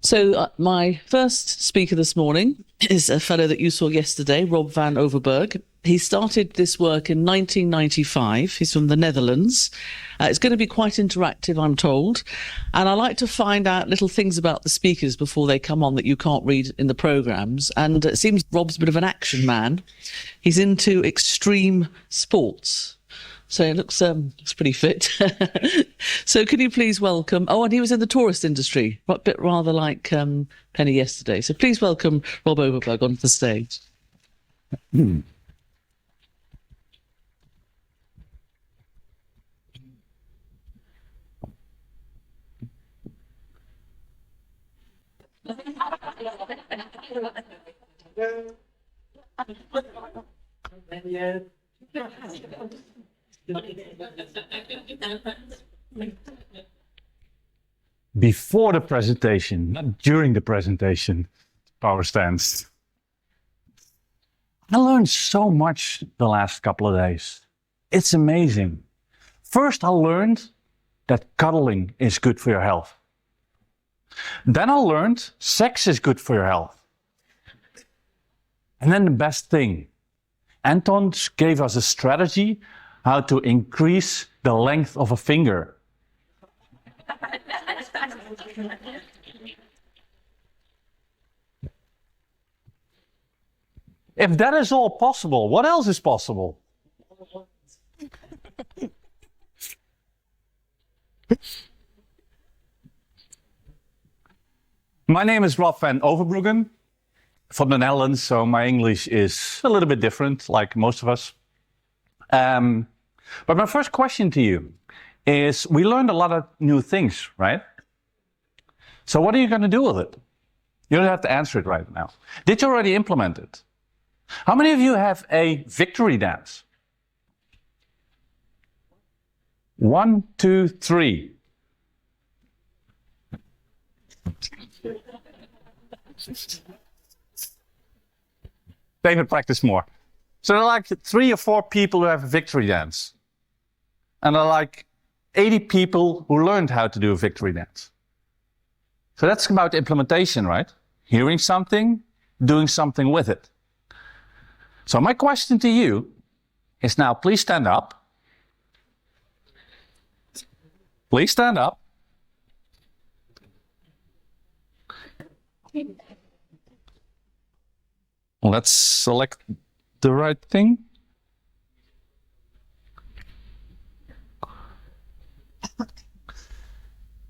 So my first speaker this morning is a fellow that you saw yesterday, Rob Van Overbruggen. He started this work in 1995. He's from the Netherlands. It's going to be quite interactive, I'm told. And I like to find out little things about the speakers before they come on that you can't read in the programmes. And it seems Rob's a bit of an action man. He's into extreme sports. So it looks pretty fit. So can you please welcome... Oh, and he was in the tourist industry, a bit rather like Penny yesterday. So please welcome Rob Overbruggen onto the stage. Before the presentation, not during the presentation, power stands. I learned so much the last couple of days. It's amazing. First, I learned that cuddling is good for your health. Then I learned sex is good for your health. And then the best thing, Anton gave us a strategy how to increase the length of a finger. If that is all possible, what else is possible? My name is Rob Van Overbruggen from the Netherlands, so my English is a little bit different, like most of us. But my first question to you is, we learned a lot of new things, right? So what are you going to do with it? You don't have to answer it right now. Did you already implement it? How many of you have a victory dance? 1, 2, 3. David, practice more. So there are like 3 or 4 people who have a victory dance. And there are like 80 people who learned how to do a victory dance. So that's about implementation, right? Hearing something, doing something with it. So my question to you is now, please stand up. Please stand up. Let's select the right thing.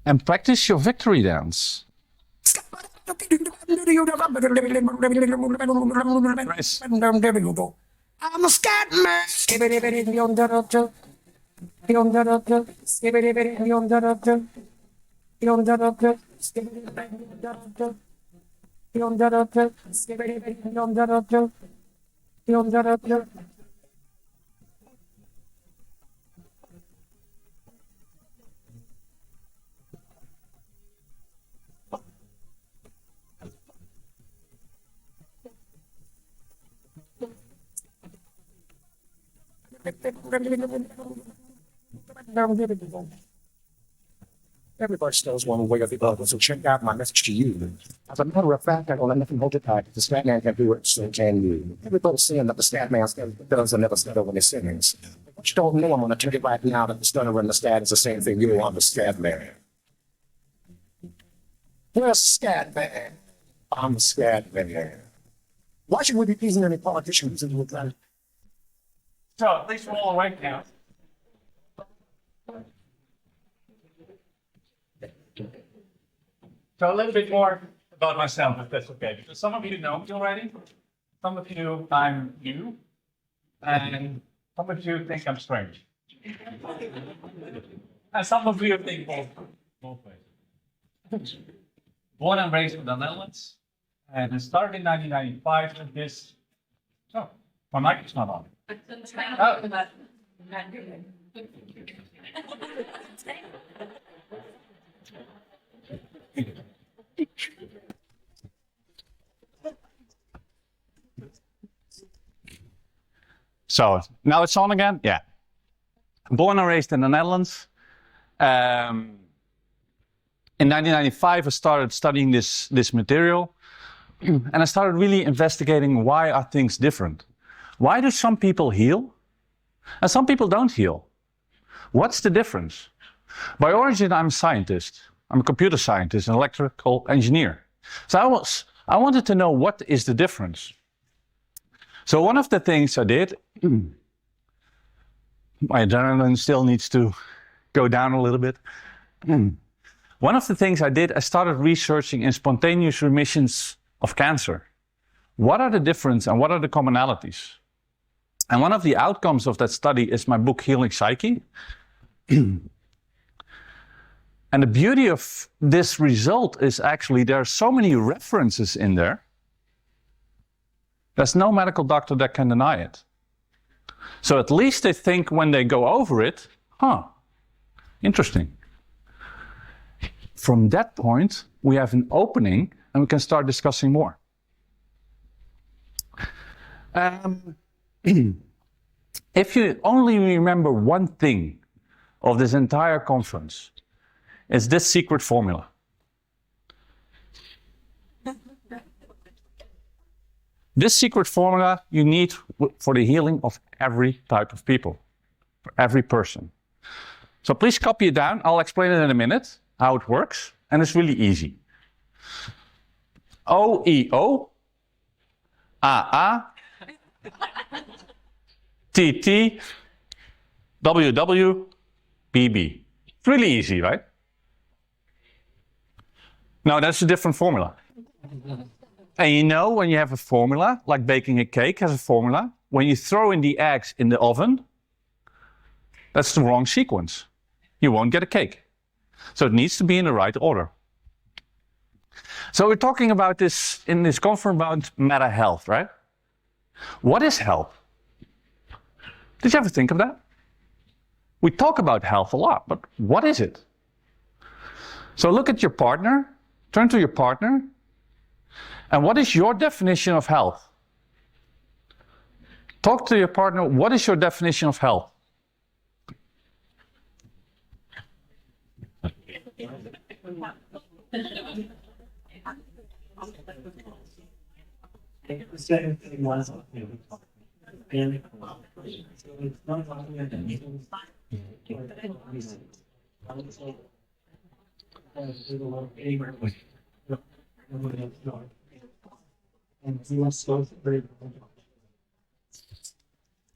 And practice your victory dance. I'm a scat man. Everybody still one way or the other, so check out my message to you. As a matter of fact, I don't let nothing hold it back. If the stat man can do it, so can you. Everybody's saying that the stat man does never stutter when he sings. But you don't know, I'm going to tell you right now that the stutter and the stat is the same thing. You are the stat man. Where's the scat man? I'm the scat man. Why should we be pleasing any politicians in the time? So at least we're all awake now. So a little bit more about myself, if that's okay. Because some of you know me already, some of you I'm new, and some of you think I'm strange. And some of you think both ways. Born and raised in the Netherlands, and I started in 1995 with this. Oh, my mic is not on. Oh. So now it's on again? Yeah. Born and raised in the Netherlands. In 1995, I started studying this material, and I started really investigating why are things different. Why do some people heal and some people don't heal? What's the difference? By origin, I'm a scientist. I'm a computer scientist, an electrical engineer. So I wanted to know what is the difference. So one of the things I did, my adrenaline still needs to go down a little bit. One of the things I did, I started researching in spontaneous remissions of cancer. What are the differences and what are the commonalities? And one of the outcomes of that study is my book, Healing Psyche. And the beauty of this result is actually there are so many references in there. There's no medical doctor that can deny it. So at least they think when they go over it, interesting. From that point, we have an opening and we can start discussing more. If you only remember one thing of this entire conference, it's this secret formula. This secret formula you need for the healing of every type of people, for every person. So please copy it down. I'll explain it in a minute, how it works, and it's really easy. O-E-O, A-A, T-T, W-W, B-B. It's really easy, right? No, that's a different formula. And you know when you have a formula, like baking a cake has a formula, when you throw in the eggs in the oven, that's the wrong sequence. You won't get a cake. So it needs to be in the right order. So we're talking about this in this conference about meta health, right? What is health? Did you ever think of that? We talk about health a lot, but what is it? So look at your partner, turn to your partner, and what is your definition of health? Talk to your partner, what is your definition of health?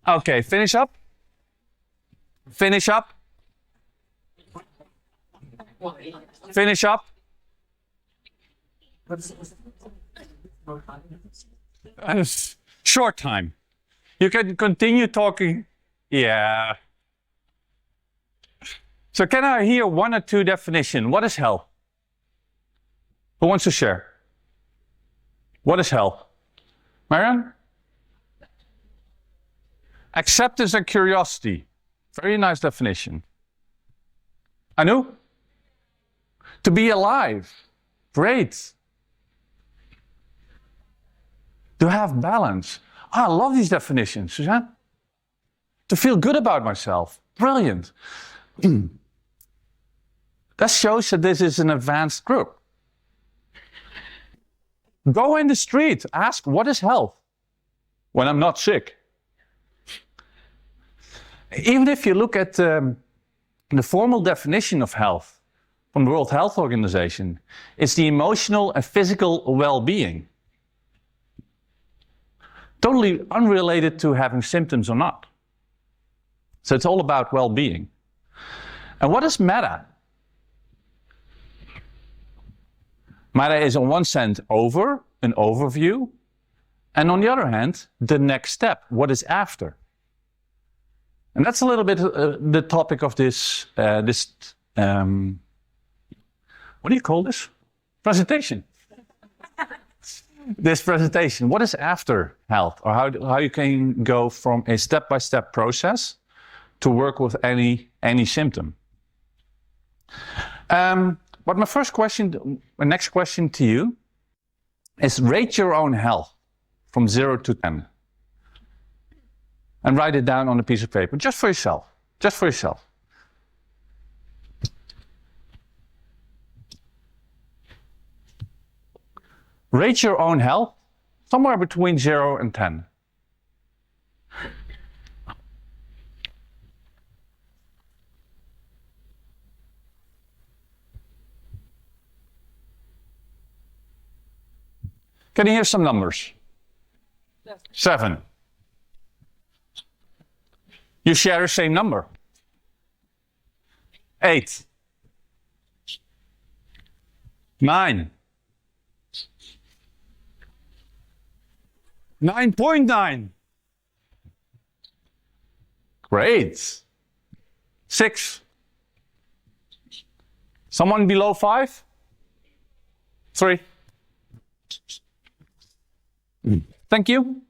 Okay, finish up. Finish up. Finish up. Short time. You can continue talking. Yeah. So can I hear one or two definitions? What is health? Who wants to share? What is health? Marianne? Acceptance and curiosity. Very nice definition. Anu? To be alive. Great. To have balance. I love these definitions, Suzanne. To feel good about myself. Brilliant. That shows that this is an advanced group. Go in the street, ask what is health when I'm not sick. Even if you look at the formal definition of health from the World Health Organization, it's the emotional and physical well-being. Totally unrelated to having symptoms or not. So it's all about well-being. And what is meta? Meta is on one hand an overview, and on the other hand, the next step, what is after. And that's a little bit the topic of this, what do you call this? Presentation. This presentation, what is after health? Or how you can go from a step-by-step process to work with any symptom. But my next question to you is rate your own health from 0 to 10. And write it down on a piece of paper, just for yourself. Just for yourself. Rate your own health somewhere between 0 and 10. Can you hear some numbers? 7. You share the same number. 8. 9. 9.9. Great. 6. Someone below 5? 3. Thank you.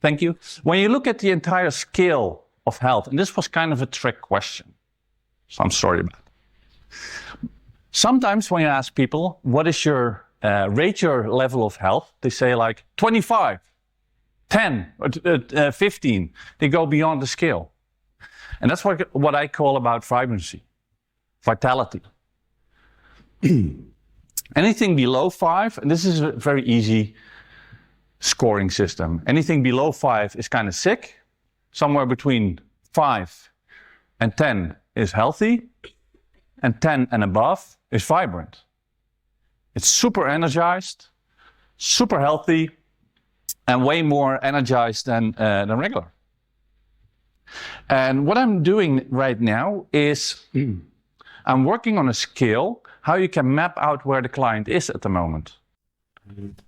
Thank you. When you look at the entire scale of health, and this was kind of a trick question, so I'm sorry about it. Sometimes when you ask people, what is your rate your level of health, they say like 25, 10, or 15. They go beyond the scale. And that's what I call about vibrancy, vitality. Anything below 5, and this is a very easy scoring system. Anything below 5 is kind of sick. Somewhere between 5 and 10 is healthy. And 10 and above is vibrant. It's super energized, super healthy, and way more energized than regular. And what I'm doing right now is I'm working on a scale how you can map out where the client is at the moment.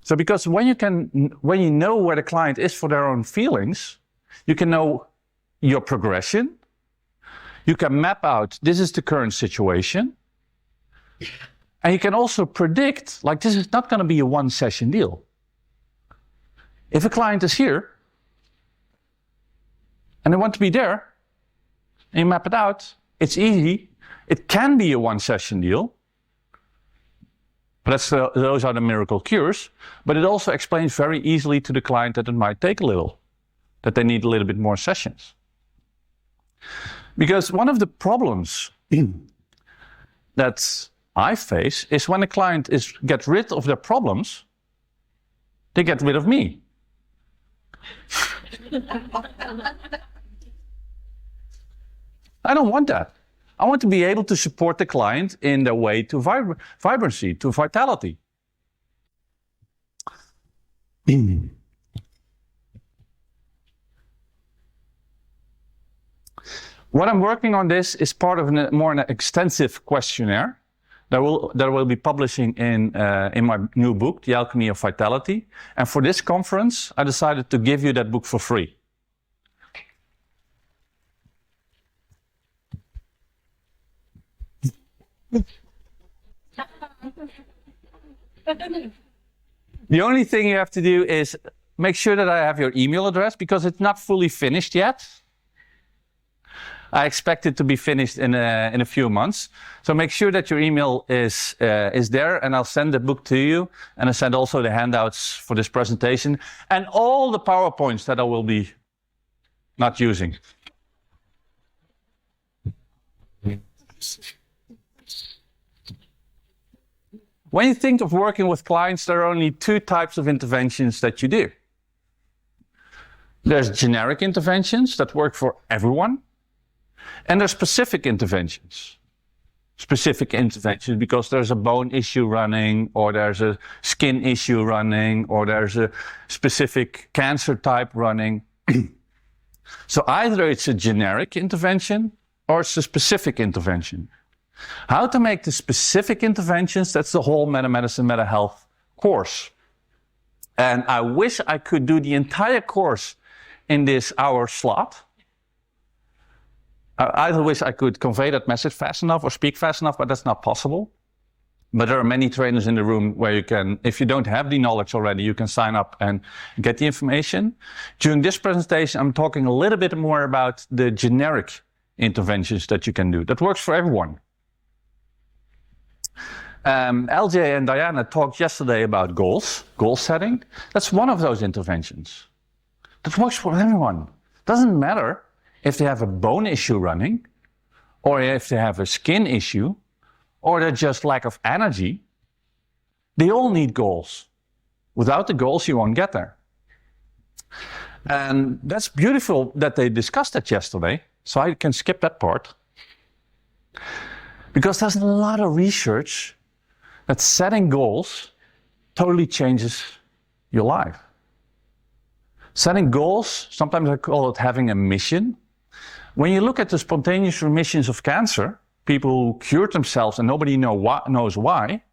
So because when you know where the client is for their own feelings, you can know your progression. You can map out, this is the current situation. And you can also predict, like this is not going to be a one session deal. If a client is here and they want to be there, and you map it out, it's easy. It can be a one session deal. But those are the miracle cures. But it also explains very easily to the client that it might take a little, that they need a little bit more sessions. Because one of the problems that I face is when a client gets rid of their problems, they get rid of me. I don't want that. I want to be able to support the client in their way to vibrancy, to vitality. What I'm working on this is part of an extensive questionnaire that will be publishing in my new book, The Alchemy of Vitality. And for this conference, I decided to give you that book for free. The only thing you have to do is make sure that I have your email address because it's not fully finished yet. I expect it to be finished in a few months. So make sure that your email is there, and I'll send the book to you. And I send also the handouts for this presentation and all the PowerPoints that I will be not using. When you think of working with clients, there are only two types of interventions that you do. There's generic interventions that work for everyone. And there's specific interventions. Specific interventions because there's a bone issue running, or there's a skin issue running, or there's a specific cancer type running. So either it's a generic intervention or it's a specific intervention. How to make the specific interventions, that's the whole Meta-Medicine, Meta-Health course. And I wish I could do the entire course in this hour slot. I either wish I could convey that message fast enough or speak fast enough, but that's not possible. But there are many trainers in the room where you can, if you don't have the knowledge already, you can sign up and get the information. During this presentation, I'm talking a little bit more about the generic interventions that you can do. That works for everyone. LJ and Diana talked yesterday about goal setting. That's one of those interventions. That works for everyone. Doesn't matter if they have a bone issue running, or if they have a skin issue, or they're just lack of energy, they all need goals. Without the goals, you won't get there. And that's beautiful that they discussed that yesterday, so I can skip that part. Because there's a lot of research that setting goals totally changes your life. Setting goals, sometimes I call it having a mission. When you look at the spontaneous remissions of cancer, people who cured themselves and nobody knows why,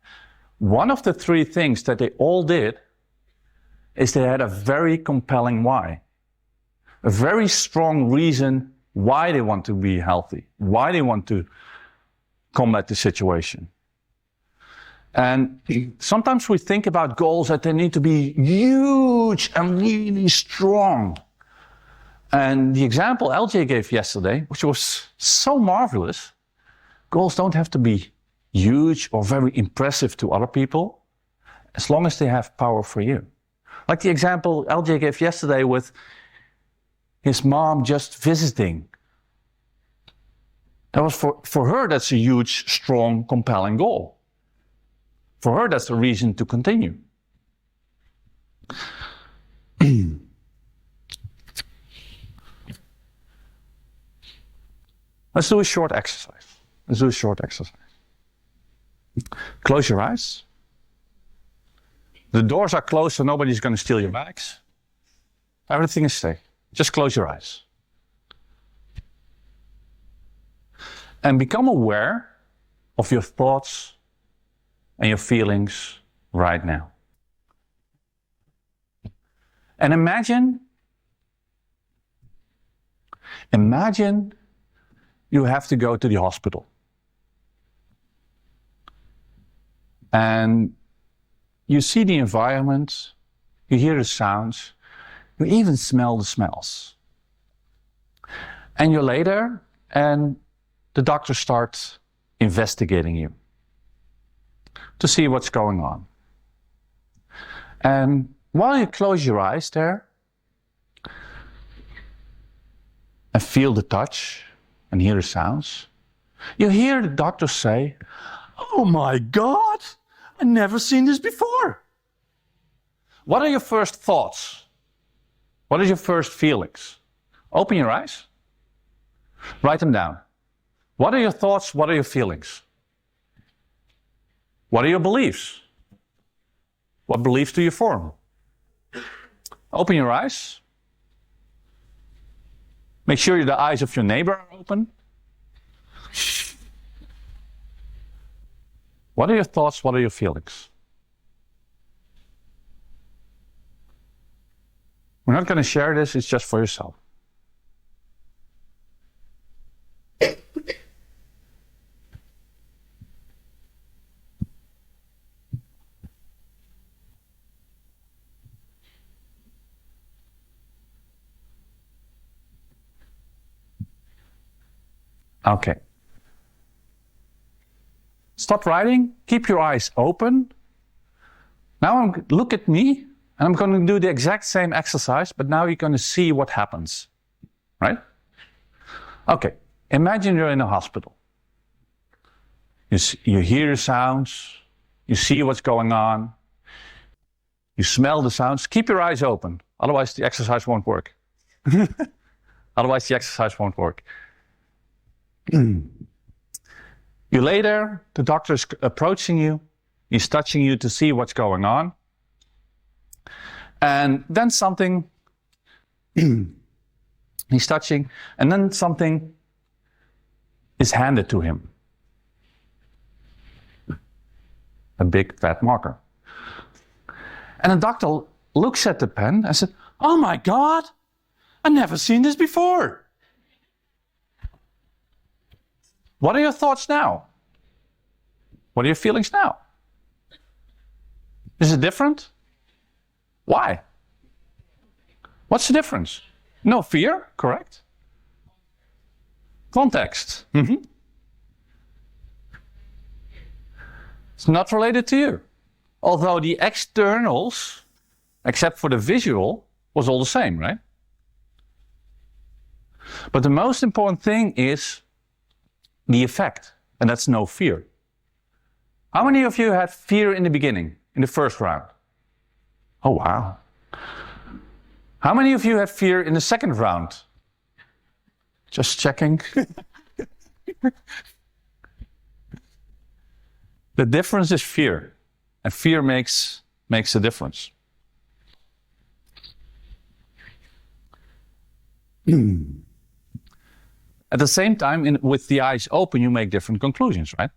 one of the three things that they all did is they had a very compelling why. A very strong reason why they want to be healthy, why they want to combat the situation. And sometimes we think about goals that they need to be huge and really strong. And the example LJ gave yesterday, which was so marvelous, goals don't have to be huge or very impressive to other people, as long as they have power for you. Like the example LJ gave yesterday with his mom just visiting. That was for her, that's a huge, strong, compelling goal. For her, that's a reason to continue. Let's do a short exercise. Close your eyes. The doors are closed, so nobody's going to steal your bags. Everything is safe. Just close your eyes. And become aware of your thoughts and your feelings right now. And imagine you have to go to the hospital. And you see the environment, you hear the sounds, you even smell the smells. And you're later, and the doctor starts investigating you to see what's going on. And while you close your eyes there and feel the touch and hear the sounds, you hear the doctor say, "Oh my God, I've never seen this before." What are your first thoughts? What are your first feelings? Open your eyes. Write them down. What are your thoughts? What are your feelings? What are your beliefs? What beliefs do you form? Open your eyes. Make sure the eyes of your neighbor are open. What are your thoughts? What are your feelings? We're not going to share this, it's just for yourself. Okay. Stop writing. Keep your eyes open. Now look at me, and I'm going to do the exact same exercise, but now you're going to see what happens. Right? Okay. Imagine you're in a hospital. You hear the sounds. You see what's going on. You smell the sounds. Keep your eyes open. Otherwise, the exercise won't work. Otherwise, the exercise won't work. You lay there, the doctor is approaching you, he's touching you to see what's going on. And then something, he's touching, and then something is handed to him. A big fat marker. And the doctor looks at the pen and said, "Oh my God, I've never seen this before." What are your thoughts now? What are your feelings now? Is it different? Why? What's the difference? No fear, correct? Context. It's not related to you. Although the externals, except for the visual, was all the same, right? But the most important thing is the effect, and that's no fear. How many of you had fear in the beginning, in the first round? Oh, wow. How many of you had fear in the second round? Just checking. The difference is fear, and fear makes a difference. At the same time, with the eyes open, you make different conclusions, right?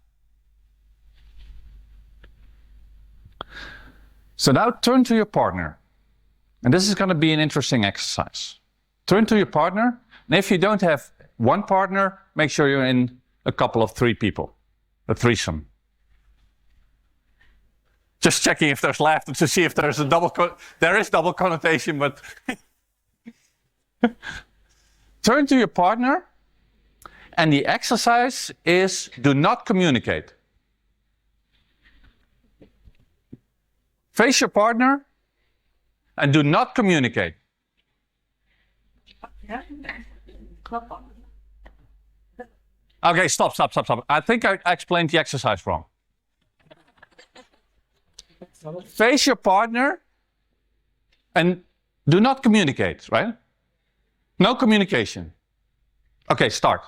So now turn to your partner. And this is going to be an interesting exercise. Turn to your partner, and if you don't have one partner, make sure you're in a couple of 3 people, a threesome. Just checking if there's laughter to see if there's a there is double connotation, but turn to your partner, and the exercise is do not communicate. Face your partner and do not communicate. Okay, stop. I think I explained the exercise wrong. Face your partner and do not communicate, right? No communication. Okay, start.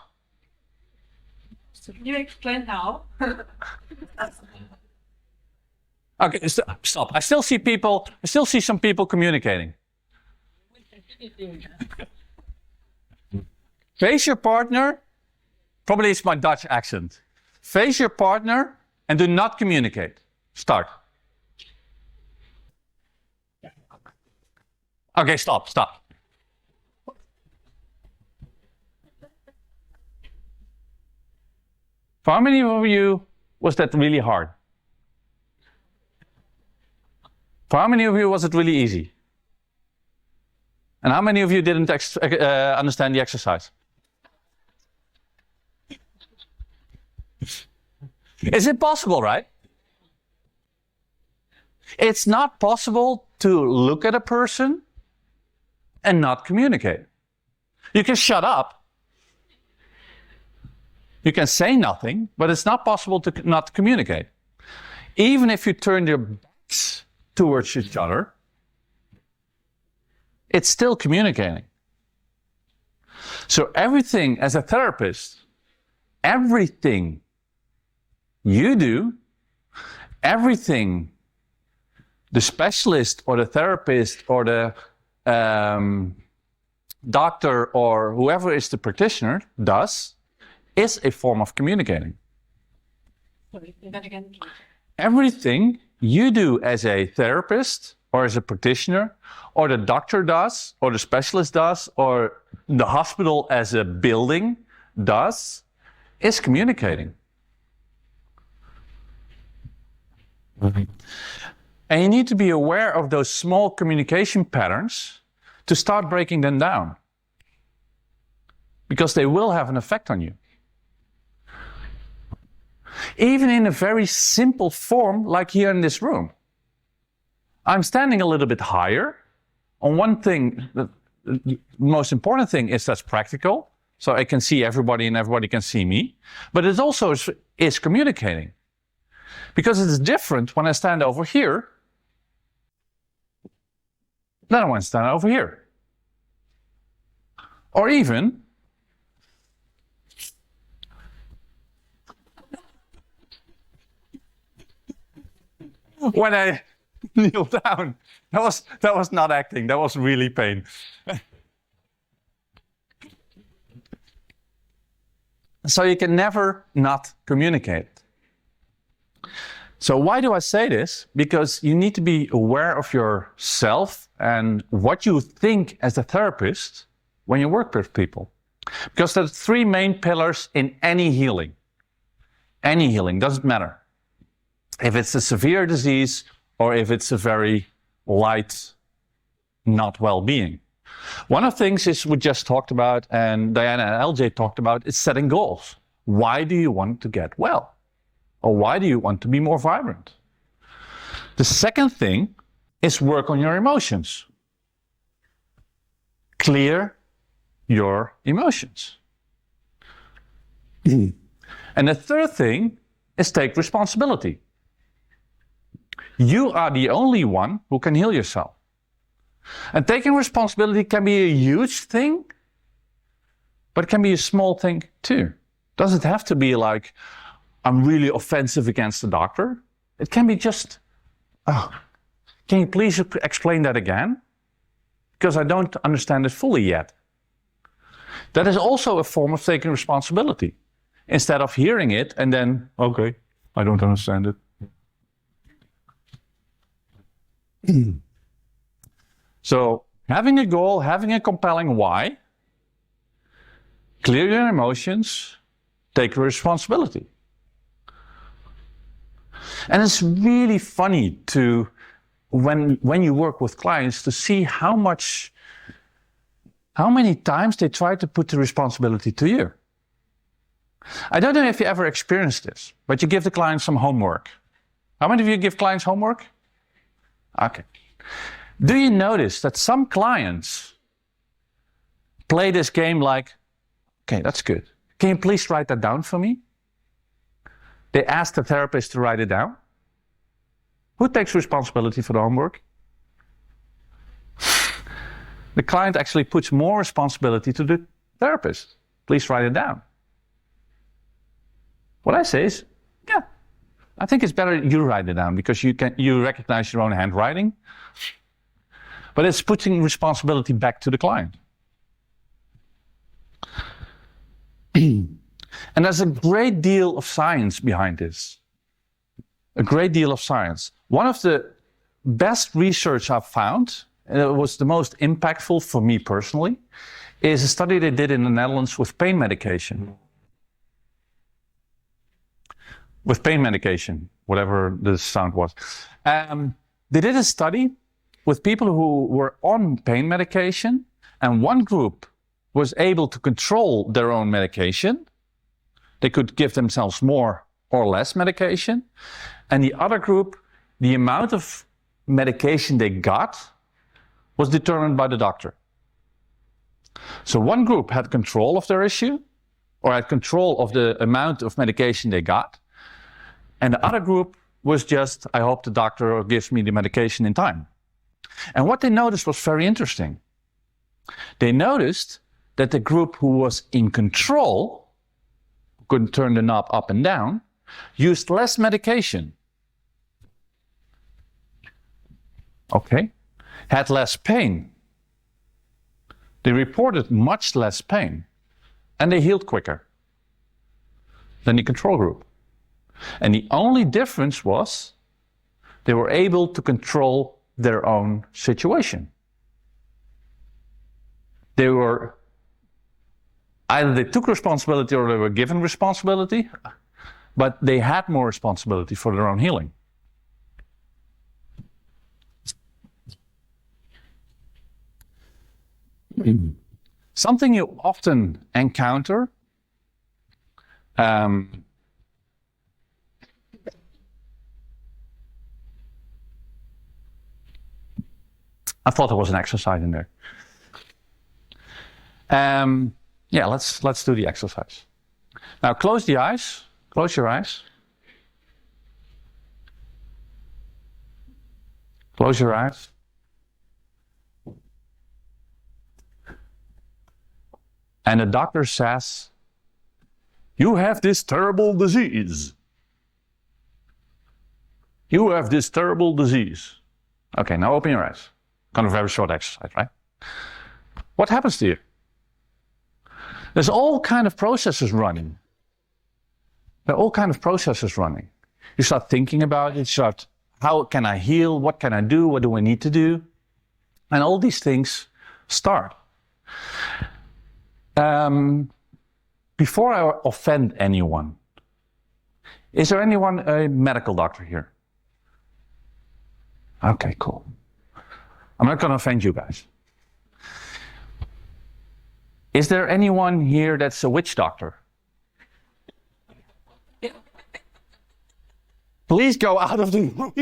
So can you explain how? Okay, stop. I still see some people communicating. Face your partner. Probably it's my Dutch accent. Face your partner and do not communicate. Start. Okay, stop. For how many of you was that really hard? For how many of you was it really easy? And how many of you didn't understand the exercise? Is it possible, right? It's not possible to look at a person and not communicate. You can shut up. You can say nothing, but it's not possible to not communicate. Even if you turn your backs towards each other, it's still communicating. So everything as a therapist, everything you do, everything the specialist or the therapist or the doctor or whoever is the practitioner does is a form of communicating. Sorry, say that again. Everything you do as a therapist or as a practitioner or the doctor does or the specialist does or the hospital as a building does is communicating. And you need to be aware of those small communication patterns to start breaking them down, because they will have an effect on you. Even in a very simple form, like here in this room. I'm standing a little bit higher. On one thing, the most important thing is that's practical, so I can see everybody and everybody can see me. But it also is communicating. Because it's different when I stand over here than when I stand over here. Or even when I kneel down. That was not acting, that was really pain. So you can never not communicate. So why do I say this? Because you need to be aware of yourself and what you think as a therapist when you work with people. Because there's 3 main pillars in any healing. Any healing, doesn't matter. If it's a severe disease or if it's a very light, not well-being. One of the things is we just talked about, and Diana and LJ talked about, is setting goals. Why do you want to get well? Or why do you want to be more vibrant? The second thing is work on your emotions. Clear your emotions. And the third thing is take responsibility. You are the only one who can heal yourself. And taking responsibility can be a huge thing, but it can be a small thing too. Doesn't have to be like, I'm really offensive against the doctor. It can be just, oh, can you please explain that again? Because I don't understand it fully yet. That is also a form of taking responsibility. Instead of hearing it and then, okay, I don't understand it. So having a goal, having a compelling why, clear your emotions, take responsibility. And it's really funny to, when you work with clients, to see how many times they try to put the responsibility to you. I don't know if you ever experienced this, but you give the client some homework. How many of you give clients homework? Okay. Do you notice that some clients play this game like, okay, that's good. Can you please write that down for me? They ask the therapist to write it down. Who takes responsibility for the homework? The client actually puts more responsibility to the therapist. Please write it down. What I say is, yeah, I think it's better you write it down because you recognize your own handwriting. But it's putting responsibility back to the client. And there's a great deal of science behind this. A great deal of science. One of the best research I've found, and it was the most impactful for me personally, is a study they did in the Netherlands with pain medication. With pain medication, whatever the sound was. They did a study with people who were on pain medication, and one group was able to control their own medication. They could give themselves more or less medication. And the other group, the amount of medication they got was determined by the doctor. So one group had control of their issue, or had control of the amount of medication they got. And the other group was just, I hope the doctor gives me the medication in time. And what they noticed was very interesting. They noticed that the group who was in control, who couldn't turn the knob up and down, used less medication. Okay. Had less pain. They reported much less pain. And they healed quicker than the control group. And the only difference was they were able to control their own situation. They were, either they took responsibility or they were given responsibility, but they had more responsibility for their own healing. Something you often encounter I thought there was an exercise in there. Yeah, let's do the exercise. Now close the eyes. Close your eyes. Close your eyes. And the doctor says, you have this terrible disease. You have this terrible disease. Okay, now open your eyes. Kind of a very short exercise, right? What happens to you? There's all kind of processes running. There are all kind of processes running. You start thinking about it, you start, how can I heal? What can I do? What do I need to do? And all these things start. Before I offend anyone, is there anyone a medical doctor here? Okay, cool. I'm not going to offend you guys. Is there anyone here that's a witch doctor? Please go out of the room.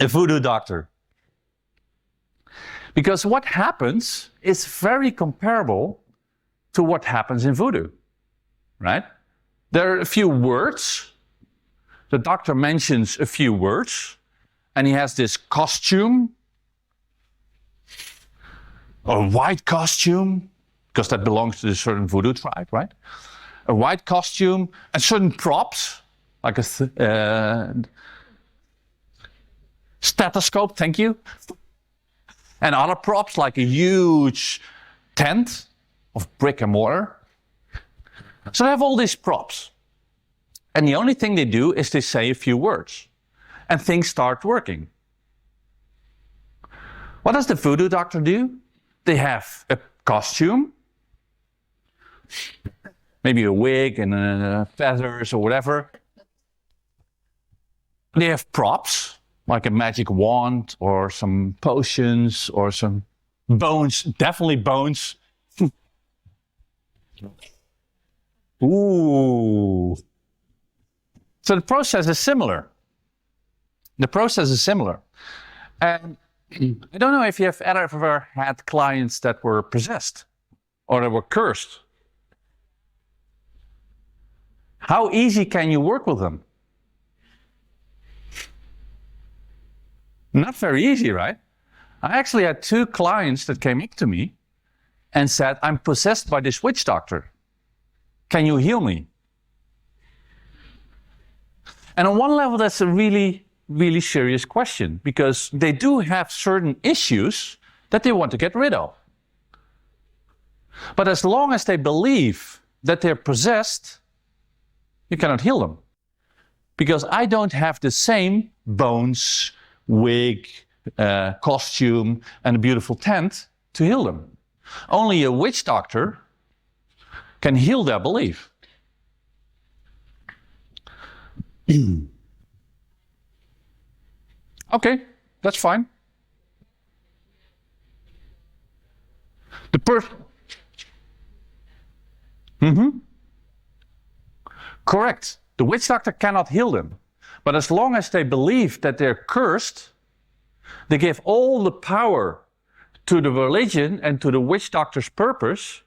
a voodoo doctor. Because what happens is very comparable to what happens in voodoo, right? There are a few words. The doctor mentions a few words, and he has this costume, a white costume, because that belongs to a certain voodoo tribe, right? A white costume and certain props, like a stethoscope, thank you, and other props like a huge tent of brick and mortar. So they have all these props. And the only thing they do is they say a few words. And things start working. What does the voodoo doctor do? They have a costume, maybe a wig and feathers or whatever. They have props, like a magic wand or some potions or some bones, definitely bones. Ooh. So the process is similar. And I don't know if you have ever had clients that were possessed or that were cursed. How easy can you work with them? Not very easy, right? I actually had 2 clients that came up to me and said, I'm possessed by this witch doctor. Can you heal me? And on one level, that's a really, really serious question, because they do have certain issues that they want to get rid of. But as long as they believe that they're possessed, you cannot heal them. Because I don't have the same bones, wig, costume, and a beautiful tent to heal them. Only a witch doctor can heal their belief. Okay, that's fine. The person. Correct. The witch doctor cannot heal them. But as long as they believe that they're cursed, they give all the power to the religion and to the witch doctor's purpose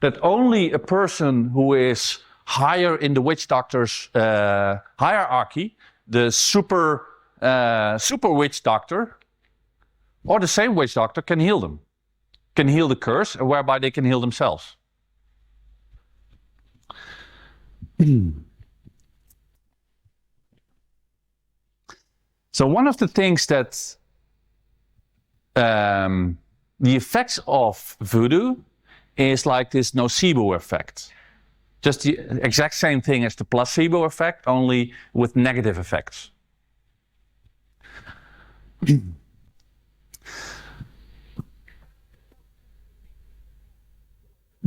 that only a person who is higher in the witch doctor's hierarchy, the super witch doctor, or the same witch doctor, can heal them. Can heal the curse, and whereby they can heal themselves. So one of the things that the effects of voodoo is like this nocebo effect. Just the exact same thing as the placebo effect, only with negative effects.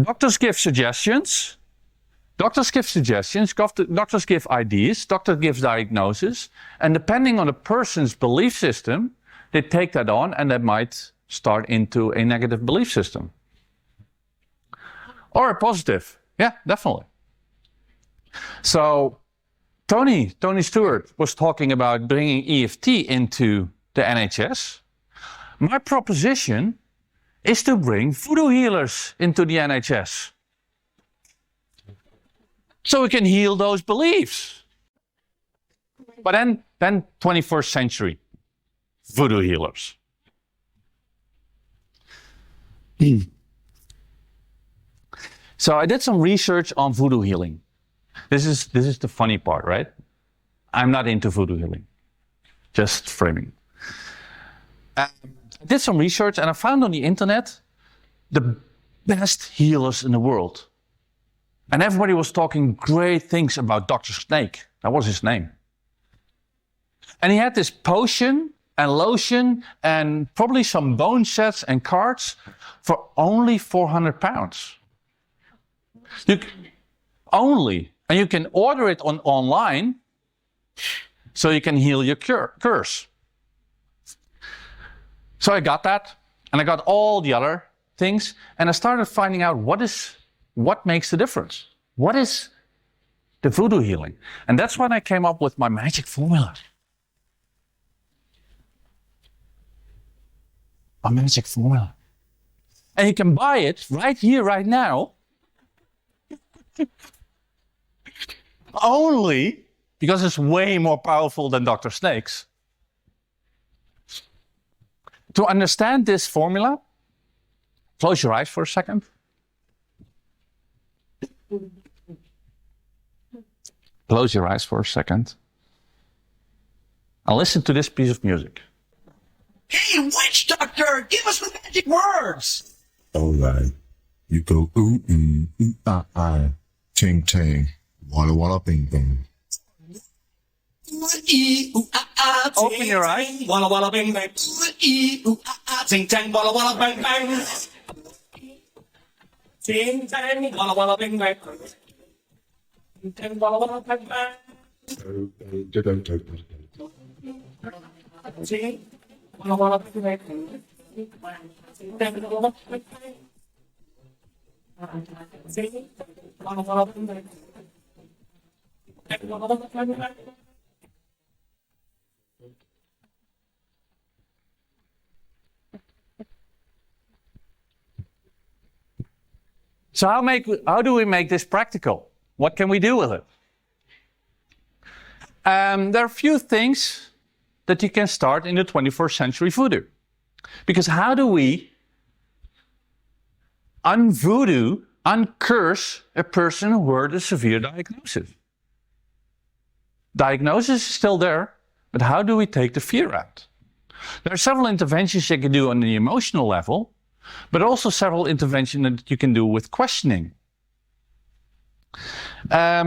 Doctors give suggestions. Doctors give ideas, doctors give diagnoses, and depending on the person's belief system, they take that on and that might start into a negative belief system. Or a positive. Yeah, definitely. So Tony Stewart was talking about bringing EFT into the NHS. My proposition is to bring voodoo healers into the NHS. So we can heal those beliefs. But then 21st century voodoo healers. So I did some research on voodoo healing. This is the funny part, right? I'm not into voodoo healing. Just framing. I did some research and I found on the internet the best healers in the world. And everybody was talking great things about Dr. Snake. That was his name. And he had this potion and lotion and probably some bone sets and cards for only £400. And you can order it online so you can heal your curse. So I got that, and I got all the other things, and I started finding out what makes the difference. What is the voodoo healing? And that's when I came up with my magic formula. a magic formula. And you can buy it right here, right now, only because it's way more powerful than Dr. Snake's. To understand this formula, close your eyes for a second. Close your eyes for a second. And listen to this piece of music. Hey, witch doctor, give us the magic words. All right. You go ooh, ah, ting, ting, walla, walla, bing, bing. Open your eyes. Walla walla bing bang. Ting tang walla walla bang bang. Ting tang walla walla bing bang. Ting tang walla walla bang bang. Ting walla walla bing bang. Ting tang walla walla bang bang. Ting walla walla bing bang. Ting walla walla bang bang. So how do we make this practical? What can we do with it? There are a few things that you can start in the 21st century voodoo. Because how do we unvoodoo, uncurse a person who heard a severe diagnosis? Diagnosis is still there, but how do we take the fear out? There are several interventions you can do on the emotional level, but also several interventions that you can do with questioning. Take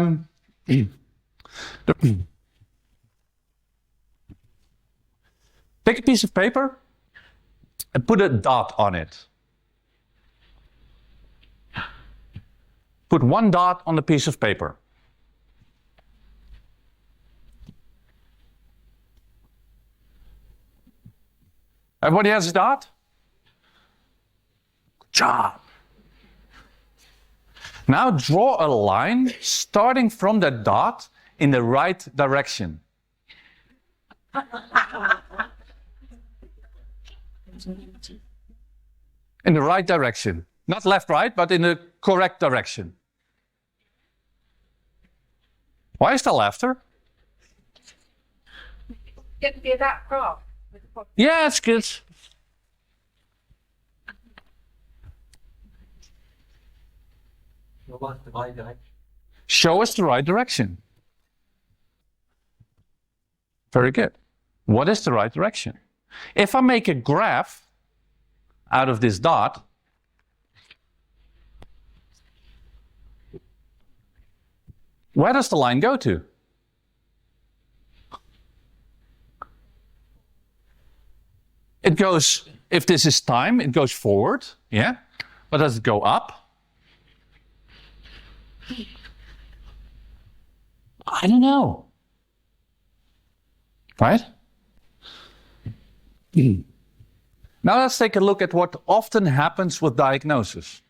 a piece of paper and put a dot on it. Put one dot on the piece of paper. Everybody has a dot? Good job. Now draw a line starting from that dot in the right direction. In the right direction. Not left, right, but in the correct direction. Why is there laughter? Get to be that far. Yeah, it's good. Show us the right direction. Very good. What is the right direction? If I make a graph out of this dot, where does the line go to? It goes, if this is time, it goes forward, yeah? But does it go up? I don't know. Right? Now let's take a look at what often happens with diagnosis.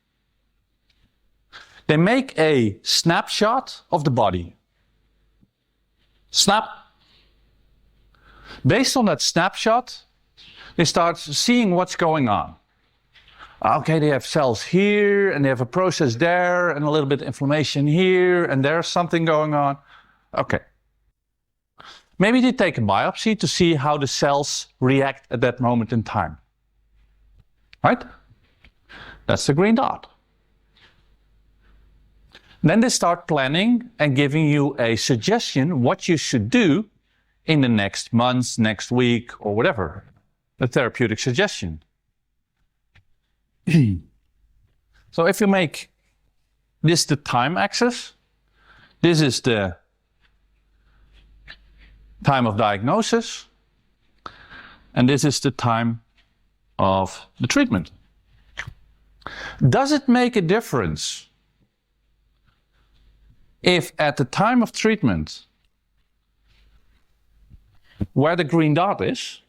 They make a snapshot of the body. Snap. Based on that snapshot, they start seeing what's going on. Okay, they have cells here, and they have a process there, and a little bit of inflammation here, and there's something going on. Okay. Maybe they take a biopsy to see how the cells react at that moment in time. Right? That's the green dot. Then they start planning and giving you a suggestion what you should do in the next month, next week, or whatever. A therapeutic suggestion. So if you make this the time axis, this is the time of diagnosis, and this is the time of the treatment. Does it make a difference if at the time of treatment, where the green dot is,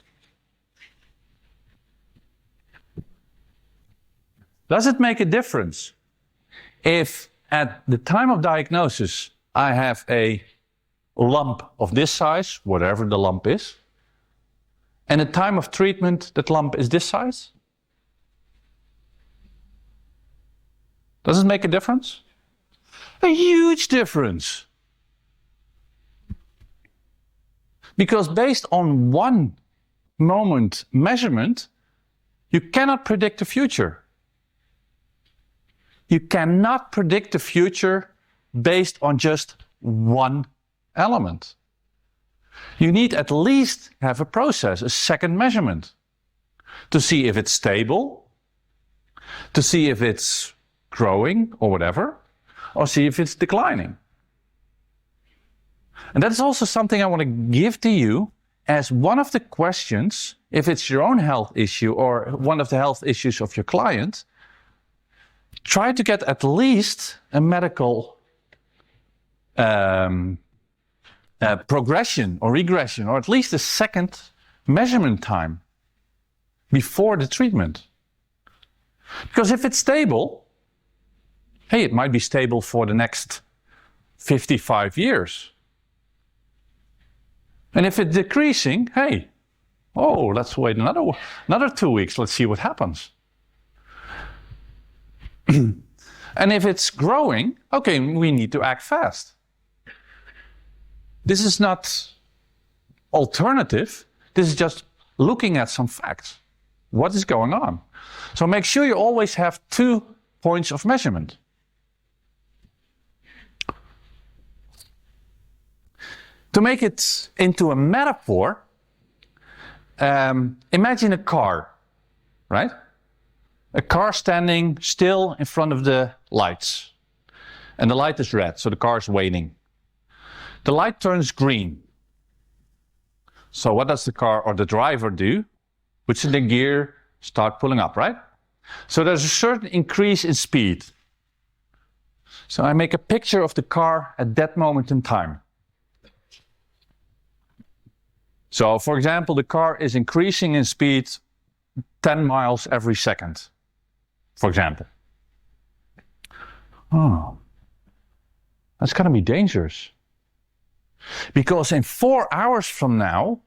does it make a difference if at the time of diagnosis I have a lump of this size, whatever the lump is, and at the time of treatment that lump is this size? Does it make a difference? A huge difference. Because based on one moment measurement, you cannot predict the future. You cannot predict the future based on just one element. You need at least have a process, a second measurement, to see if it's stable, to see if it's growing or whatever, or see if it's declining. And that's also something I want to give to you as one of the questions, if it's your own health issue or one of the health issues of your client. Try to get at least a medical progression or regression, or at least a second measurement time before the treatment. Because if it's stable, hey, it might be stable for the next 55 years. And if it's decreasing, hey, oh, let's wait another 2 weeks. Let's see what happens. And if it's growing, okay, we need to act fast. This is not alternative. This is just looking at some facts. What is going on? So make sure you always have 2 points of measurement. To make it into a metaphor, imagine a car, right? A car standing still in front of the lights. And the light is red, so the car is waiting. The light turns green. So what does the car or the driver do? Puts in the gear, start pulling up, right? So there's a certain increase in speed. So I make a picture of the car at that moment in time. So for example, the car is increasing in speed 10 miles every second, for example. Oh, that's going to be dangerous. Because in 4 hours from now,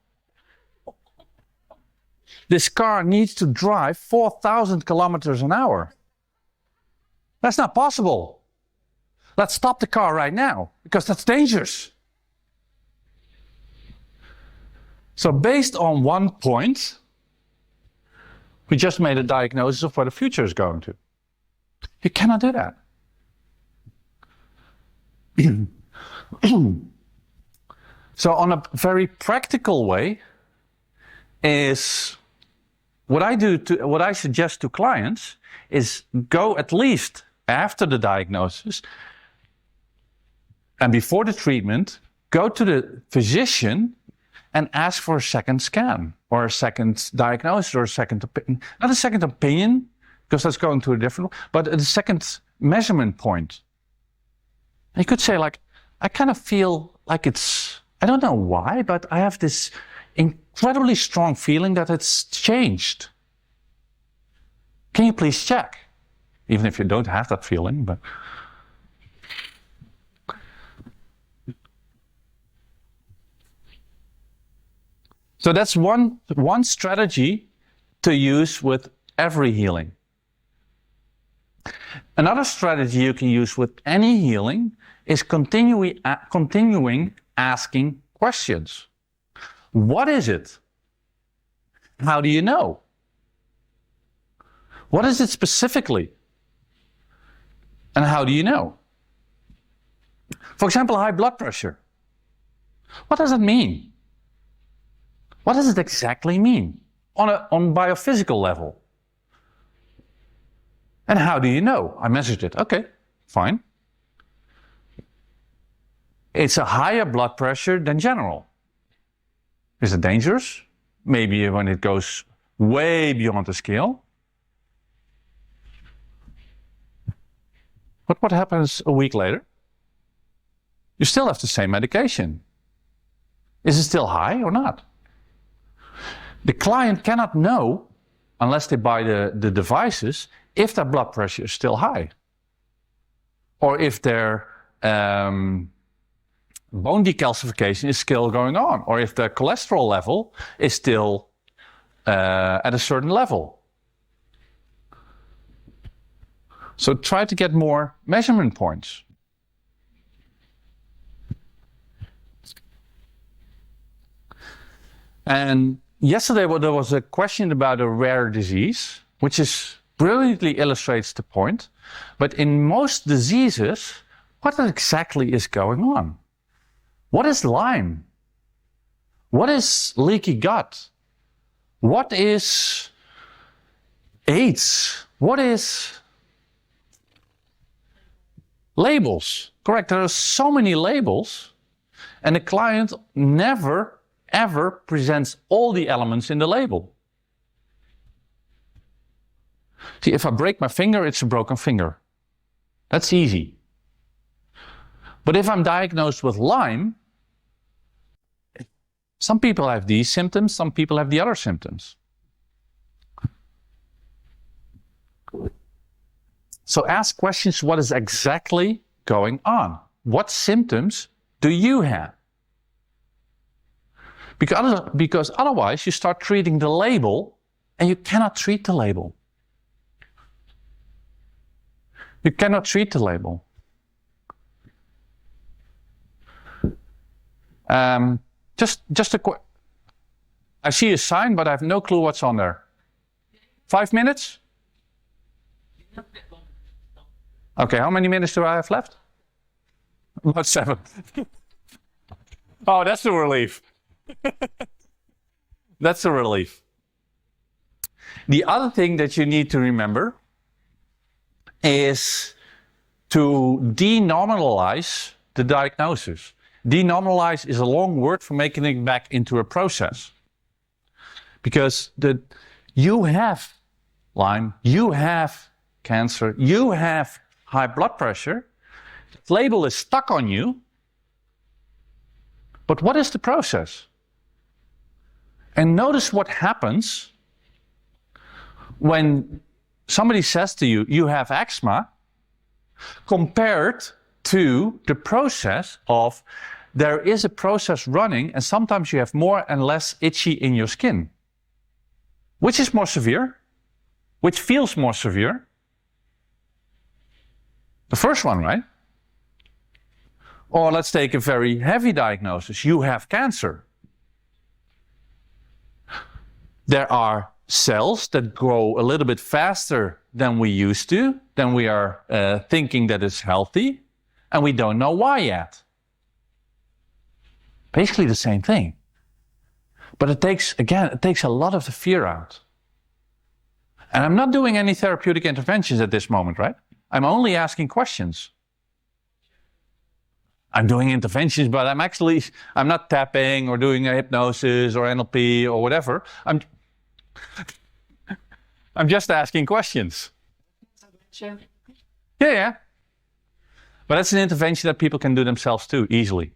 this car needs to drive 4,000 kilometers an hour. That's not possible. Let's stop the car right now, because that's dangerous. So based on one point, we just made a diagnosis of where the future is going to. You cannot do that. So on a very practical way is what I suggest to clients is go at least after the diagnosis and before the treatment, go to the physician and ask for a second scan or a second diagnosis or a second opinion. Not a second opinion, because that's going to a different, but a second measurement point. And you could say, like, I kind of feel like it's, I don't know why, but I have this incredibly strong feeling that it's changed. Can you please check? Even if you don't have that feeling, but. So that's one strategy to use with every healing. Another strategy you can use with any healing is continuing asking questions. What is it? How do you know? What is it specifically? And how do you know? For example, high blood pressure. What does it mean? What does it exactly mean on biophysical level? And how do you know? I measured it. Okay, fine. It's a higher blood pressure than general. Is it dangerous? Maybe when it goes way beyond the scale. But what happens a week later? You still have the same medication. Is it still high or not? The client cannot know, unless they buy the devices, if their blood pressure is still high. Or if their bone decalcification is still going on. Or if their cholesterol level is still at a certain level. So try to get more measurement points. And yesterday there was a question about a rare disease, which is brilliantly illustrates the point. But in most diseases, what exactly is going on? What is Lyme? What is leaky gut? What is AIDS? What is labels? Correct, there are so many labels, and the client never ever presents all the elements in the label. See, if I break my finger, it's a broken finger. That's easy. But if I'm diagnosed with Lyme, some people have these symptoms, some people have the other symptoms. So ask questions, what is exactly going on? What symptoms do you have? Because otherwise you start treating the label, and you cannot treat the label. You cannot treat the label. Just a quick. I see a sign, but I have no clue what's on there. 5 minutes? Okay, how many minutes do I have left? About 7. Oh, that's a relief. That's a relief. The other thing that you need to remember is to denormalize the diagnosis. Denormalize is a long word for making it back into a process. Because you have Lyme, you have cancer, you have high blood pressure, the label is stuck on you, but what is the process? And notice what happens when somebody says to you, you have eczema, compared to the process of there is a process running and sometimes you have more and less itchy in your skin. Which is more severe? Which feels more severe? The first one, right? Or let's take a very heavy diagnosis. You have cancer. There are cells that grow a little bit faster than we used to, than we are thinking that it's healthy, and we don't know why yet. Basically the same thing. But it takes a lot of the fear out. And I'm not doing any therapeutic interventions at this moment, right? I'm only asking questions. I'm doing interventions, but I'm not tapping or doing a hypnosis or NLP or whatever. I'm just asking questions. Yeah. But that's an intervention that people can do themselves too, easily.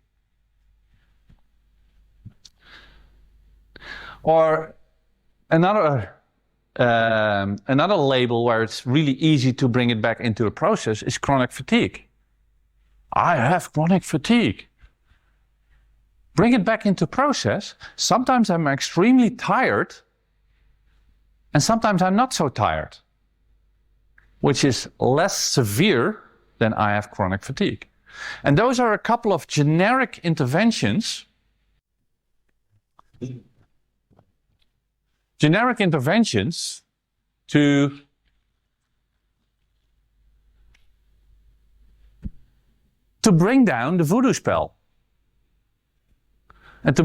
Or another label where it's really easy to bring it back into a process is chronic fatigue. I have chronic fatigue. Bring it back into process. Sometimes I'm extremely tired, and sometimes I'm not so tired, which is less severe than I have chronic fatigue. And those are a couple of generic interventions. Generic interventions to bring down the voodoo spell and to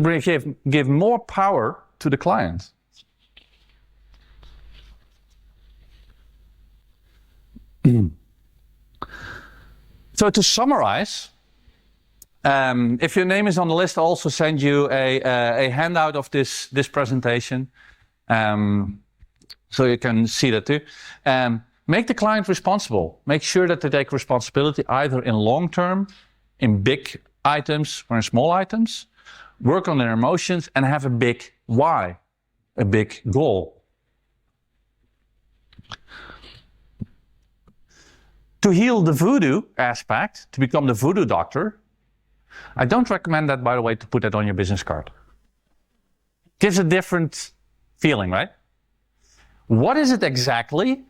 give more power to the client. So to summarize, if your name is on the list, I'll also send you a handout of this presentation. So you can see that too. Make the client responsible. Make sure that they take responsibility either in long term, in big items or in small items. Work on their emotions and have a big why, a big goal. To heal the voodoo aspect, to become the voodoo doctor, I don't recommend that, by the way, to put that on your business card. Gives a different feeling, right? What is it exactly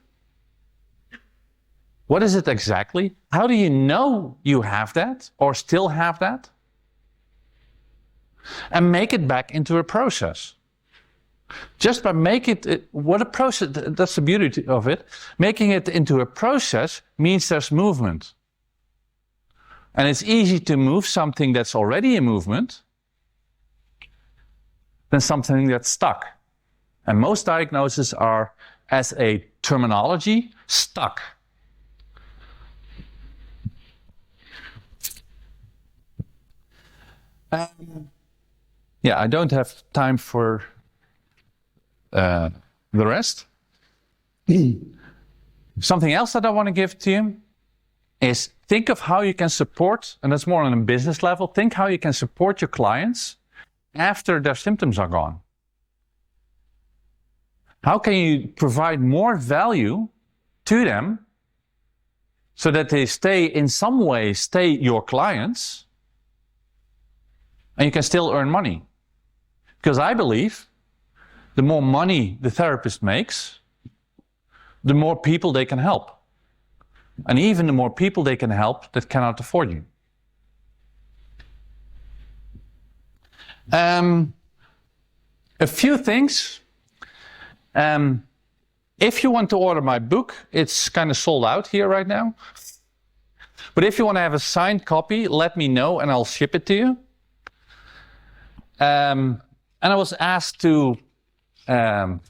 What is it exactly? How do you know you have that or still have that? And make it back into a process. Just by making it, what a process, that's the beauty of it. Making it into a process means there's movement. And it's easy to move something that's already in movement than something that's stuck. And most diagnoses are, as a terminology, stuck. Yeah, I don't have time for the rest. Something else that I want to give to you is think of how you can support, and that's more on a business level, think how you can support your clients after their symptoms are gone. How can you provide more value to them so that they stay, in some way, stay your clients, and you can still earn money? Because I believe the more money the therapist makes, the more people they can help. And even the more people they can help that cannot afford you. A few things. If you want to order my book, it's kind of sold out here right now. But if you want to have a signed copy, let me know and I'll ship it to you. And I was asked to kind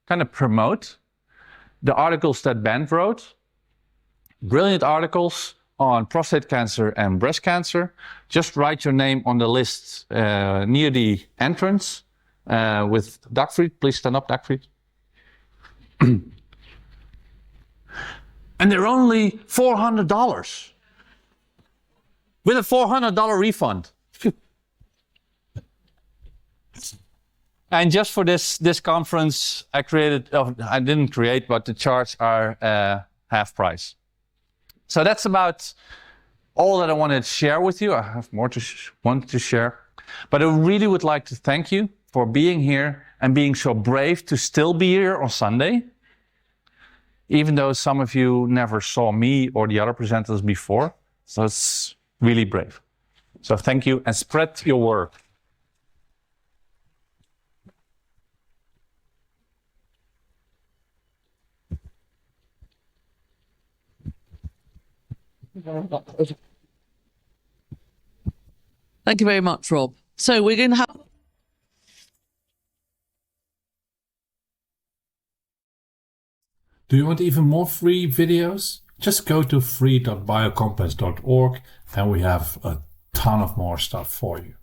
of promote the articles that Ben wrote. Brilliant articles on prostate cancer and breast cancer. Just write your name on the list near the entrance with Dagfried. Please stand up, Dagfried. And they're only $400 with a $400 refund. And just for this conference, I didn't create, but the charts are half price. So that's about all that I wanted to share with you. I have more wanted to share, but I really would like to thank you for being here and being so brave to still be here on Sunday, even though some of you never saw me or the other presenters before. So it's really brave. So thank you, and spread your word. Thank you very much, Rob. So we're going to have... Do you want even more free videos? Just go to free.biocompass.org and we have a ton of more stuff for you.